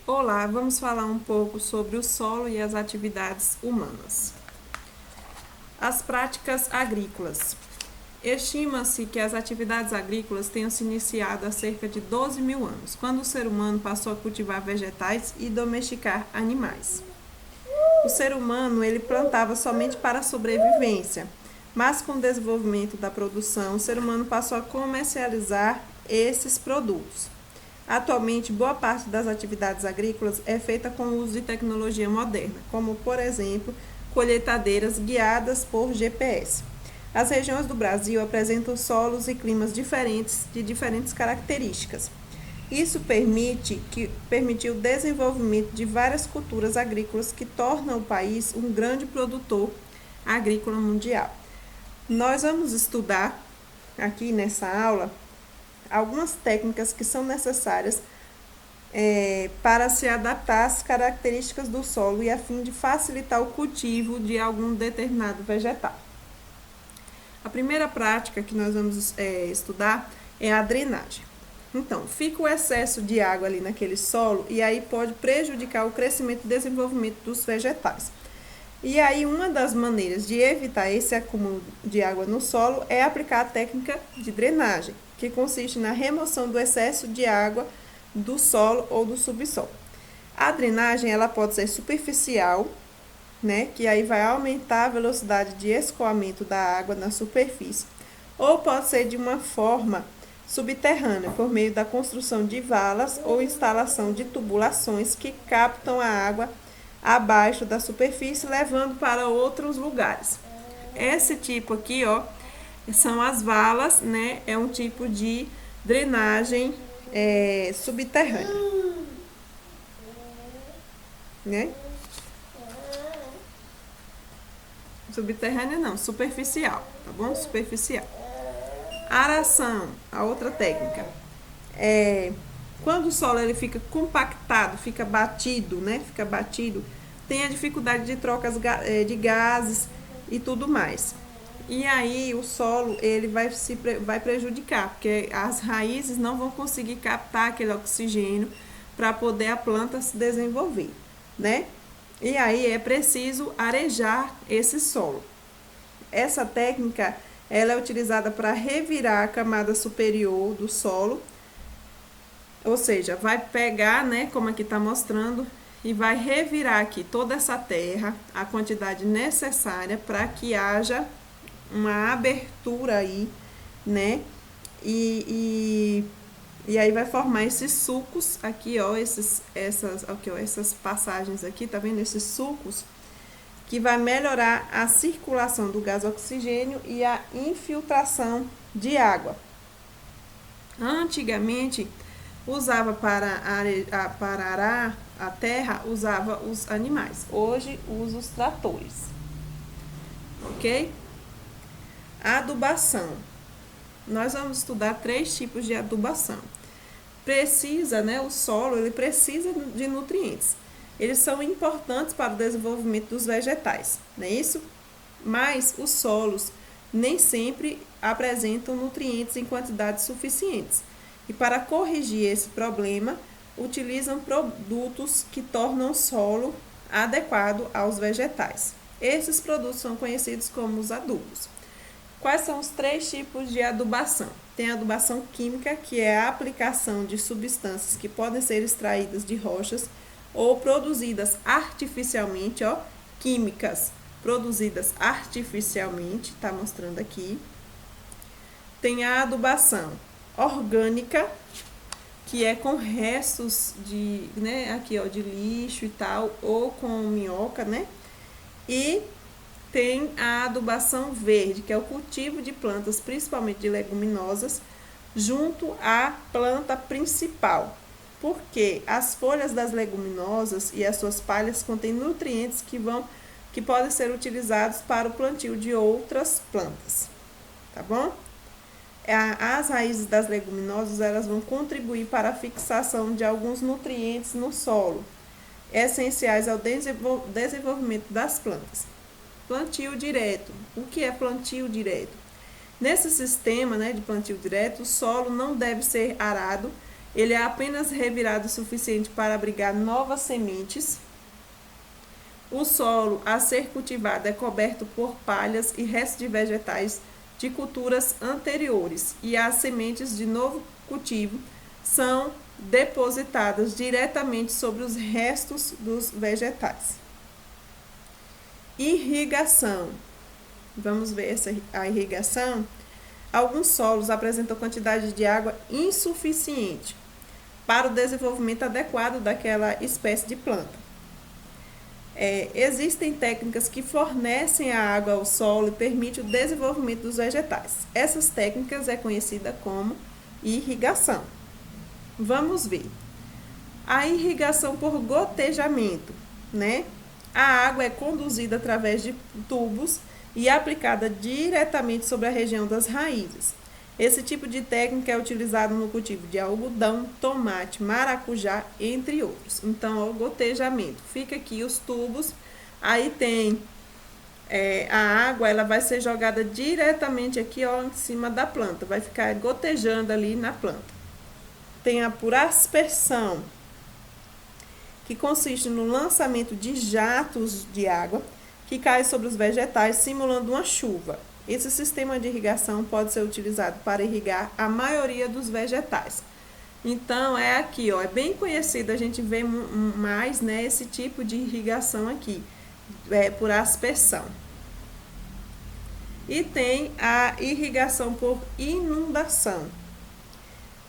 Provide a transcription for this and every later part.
Olá, vamos falar um pouco sobre o solo e as atividades humanas. As práticas agrícolas. Estima-se que as atividades agrícolas tenham se iniciado há cerca de 12 mil anos, quando o ser humano passou a cultivar vegetais e domesticar animais. O ser humano ele plantava somente para a sobrevivência, mas com o desenvolvimento da produção, o ser humano passou a comercializar esses produtos. Atualmente, boa parte das atividades agrícolas é feita com o uso de tecnologia moderna, como, por exemplo, colheitadeiras guiadas por GPS. As regiões do Brasil apresentam solos e climas diferentes, de diferentes características. Isso permitiu o desenvolvimento de várias culturas agrícolas que tornam o país um grande produtor agrícola mundial. Nós vamos estudar aqui nessa aula algumas técnicas que são necessárias para se adaptar às características do solo e a fim de facilitar o cultivo de algum determinado vegetal. A primeira prática que nós vamos estudar é a drenagem. Então, fica o excesso de água ali naquele solo e aí pode prejudicar o crescimento e desenvolvimento dos vegetais. E aí, uma das maneiras de evitar esse acúmulo de água no solo é aplicar a técnica de drenagem, que consiste na remoção do excesso de água do solo ou do subsolo. A drenagem ela pode ser superficial, né, que aí vai aumentar a velocidade de escoamento da água na superfície, ou pode ser de uma forma subterrânea, por meio da construção de valas ou instalação de tubulações que captam a água abaixo da superfície, levando para outros lugares. Esse tipo aqui, ó, são as valas, né? É um tipo de drenagem subterrânea, né? Subterrânea não, superficial, tá bom? Superficial. Aração, a outra técnica. Quando o solo ele fica compactado, fica batido, né? Fica batido, tem a dificuldade de trocas de gases e tudo mais. E aí o solo ele vai prejudicar, porque as raízes não vão conseguir captar aquele oxigênio para poder a planta se desenvolver, né? E aí é preciso arejar esse solo. Essa técnica ela é utilizada para revirar a camada superior do solo, ou seja, vai pegar, né, como aqui está mostrando, e vai revirar aqui toda essa terra, a quantidade necessária para que haja uma abertura aí, né, e aí vai formar esses sulcos aqui, ó, essas passagens aqui, tá vendo? Esses sulcos que vai melhorar a circulação do gás oxigênio e a infiltração de água. Antigamente, usava para arar a terra, usava os animais. Hoje, usa os tratores. Ok? Adubação. Nós vamos estudar 3 tipos de adubação. O solo, ele precisa de nutrientes. Eles são importantes para o desenvolvimento dos vegetais, não é isso? Mas os solos nem sempre apresentam nutrientes em quantidades suficientes. E para corrigir esse problema, utilizam produtos que tornam o solo adequado aos vegetais. Esses produtos são conhecidos como os adubos. Quais são os 3 tipos de adubação? Tem a adubação química, que é a aplicação de substâncias que podem ser extraídas de rochas ou produzidas artificialmente, ó, químicas produzidas artificialmente, tá mostrando aqui. Tem a adubação orgânica, que é com restos de, né, aqui ó, de lixo e tal, ou com minhoca, né? E tem a adubação verde, que é o cultivo de plantas, principalmente de leguminosas, junto à planta principal. Porque as folhas das leguminosas e as suas palhas contêm nutrientes que podem ser utilizados para o plantio de outras plantas. Tá bom? As raízes das leguminosas elas vão contribuir para a fixação de alguns nutrientes no solo, essenciais ao desenvolvimento das plantas. Plantio direto. O que é plantio direto? Nesse sistema, né, de plantio direto, o solo não deve ser arado Ele é apenas revirado o suficiente para abrigar novas sementes. O solo a ser cultivado é coberto por palhas e restos de vegetais de culturas anteriores, e as sementes de novo cultivo são depositadas diretamente sobre os restos dos vegetais. Irrigação. Vamos ver a irrigação. Alguns solos apresentam quantidade de água insuficiente para o desenvolvimento adequado daquela espécie de planta. Existem técnicas que fornecem a água ao solo e permitem o desenvolvimento dos vegetais. Essas técnicas é conhecida como irrigação. Vamos ver. A irrigação por gotejamento, né? A água é conduzida através de tubos e aplicada diretamente sobre a região das raízes. Esse tipo de técnica é utilizado no cultivo de algodão, tomate, maracujá, entre outros. Então, o gotejamento. Fica aqui os tubos, aí tem a água, ela vai ser jogada diretamente aqui, ó, em cima da planta. Vai ficar gotejando ali na planta. Tem a por aspersão, que consiste no lançamento de jatos de água que caem sobre os vegetais, simulando uma chuva. Esse sistema de irrigação pode ser utilizado para irrigar a maioria dos vegetais. Então, é aqui, ó, é bem conhecido, a gente vê mais, né, esse tipo de irrigação aqui, por aspersão. E tem a irrigação por inundação.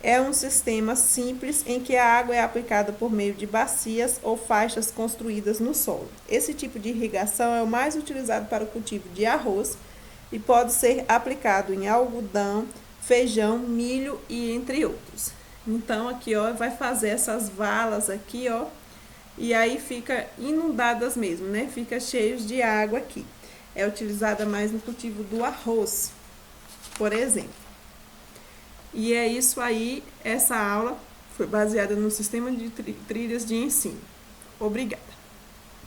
É um sistema simples em que a água é aplicada por meio de bacias ou faixas construídas no solo. Esse tipo de irrigação é o mais utilizado para o cultivo de arroz e pode ser aplicado em algodão, feijão, milho e entre outros. Então, aqui, ó, vai fazer essas valas aqui, ó, e aí fica inundadas mesmo, né? Fica cheios de água aqui. É utilizada mais no cultivo do arroz, por exemplo. E é isso aí, essa aula foi baseada no sistema de trilhas de ensino. Obrigada.